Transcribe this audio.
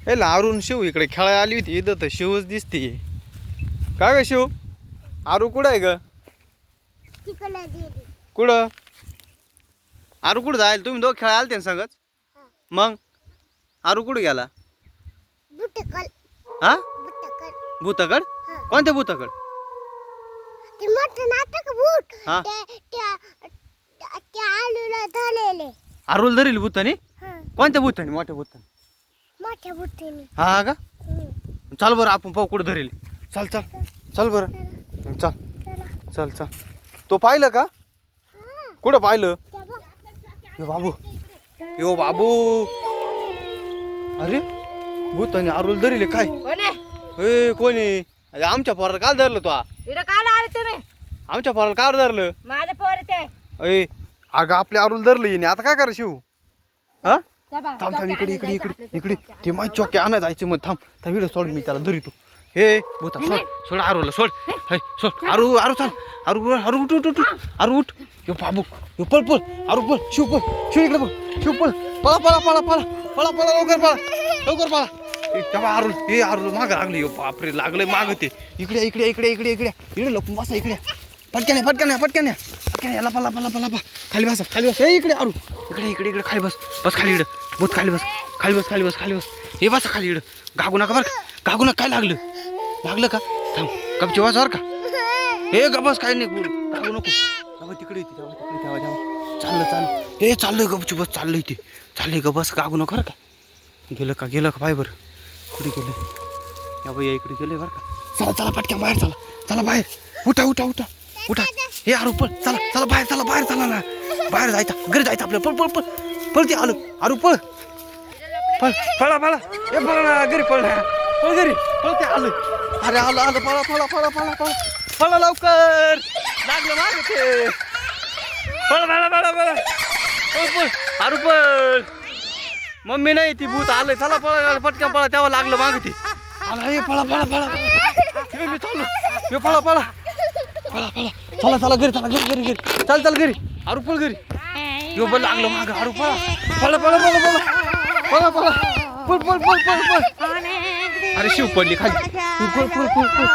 ए लारून शिव इकडे खेळायला आली होती इथं तर शिवच दिसते. काय ग शिव? आरू कुठं आहे ग? कुठं? आरू कुठं जायला? तुम्ही दोघं खेळायला आलते ना संगच? मग आरू कुठं गेला? हा भूताकड? कोणत्या भूताकड? हा आरूला धरेल भूतानी? कोणत्या भूतानी? मोठ्या भूतानी. हा का? चल बरं आपण पाहू कुठं धरेल. चल चल चल बरं चल चल चल. तो पाहिलं का? कुठं पाहिलं? यो बाबू यो बाबू. अरे भूतानी आरूला धरेल काय? ए कोणी? अरे आमच्या पोराला काल धरलं तो? काल आले तुम्ही आमच्या पोराला काल धरलं? माझ्या पोर ते ए अगं आपल्या आरूला धरलं हिने. आता काय करा शिव? हा थांब थांब इकडे इकडे इकडे इकडे. ते माहीत चौके आणा जायचे मग. थांब थांब इकडे सोड मी त्याला धरितो. हे भूता सोड सोड आरूला सोड. हे सोड आरू आरू चाल. आरू आरू उठ उठ उठ आरू उठ. यो बाबू यो पळ पळ आरू पळ. शिव पळ शिव इकडे पळ. शिव पळ पळा पळा पळा पळा पळा पळा लवकर पळा लवकर पळा. तेव्हा आरू हे आरू माग लागले. यो बापरे लागले माग ते. इकडे इकडे इकडे इकडे इकडे इकडे लपून बसा इकडे. पटक्याने पटक्याने पटक्याने पटक्याने याला पळा पळा पळा खाली बसा खाली बस. हे इकडे आरू इकडे इकडे इकडे खाली बस बस खाली इकडे बहुत खाली बस खाली बस खाली बस खाली बस. हे बसा खाली इकडे. गागू नका बरं का गागू नका. काय लागलं लागलं का? थांब कपची वाज बर का. हे ग बस काय नाही गागू नको. तेव्हा तिकडे येते तेव्हा तिकडे तेव्हा तेव्हा चाललं चाललं. हे चाललंय गपची बस चाललं इथे चाललंय ग बस. गागू नको बरं का. गेलं का पाय बरं कुठे गेलं? या बाई इकडे गेले बरं का. चला चला पटक्या बाहेर चला चला बाहेर. उठा उठा उठा उठा. हे आरू पळ चला चला बाहेर चला ना. बाहेर जायचं घरी जायचं आपल्याला. पळ पळ पळ पळ. ते आलो आरू पळ पळ पळा पळा. हे पळा ना घरी पळ ना पळ घरी पळ. ते आलं अरे आलं आलं पळा पळा पळा पळा पळा पळा लवकर. लागलं माग ते. पळ पळा पळा पळा पळ पळ आरू पळ. मम्मी नाही ती भूत आलंय. चला पळा पटकन पळा. तेव्हा लागलं माग ते आला. हे पळा पळा पळा पळा. मी चाललो हे पळा पळा पळा पळा. चला चला घरी चला घरी घरी घरी चल चल घरी. आरू पळ घरी. यो बल लागलं माग आरू पळा पळा पळा पळा पळा पळा पळा पळ पळ पळ पळ पळ. अरे शिव पडली खाली. पळ पळ पळ पळ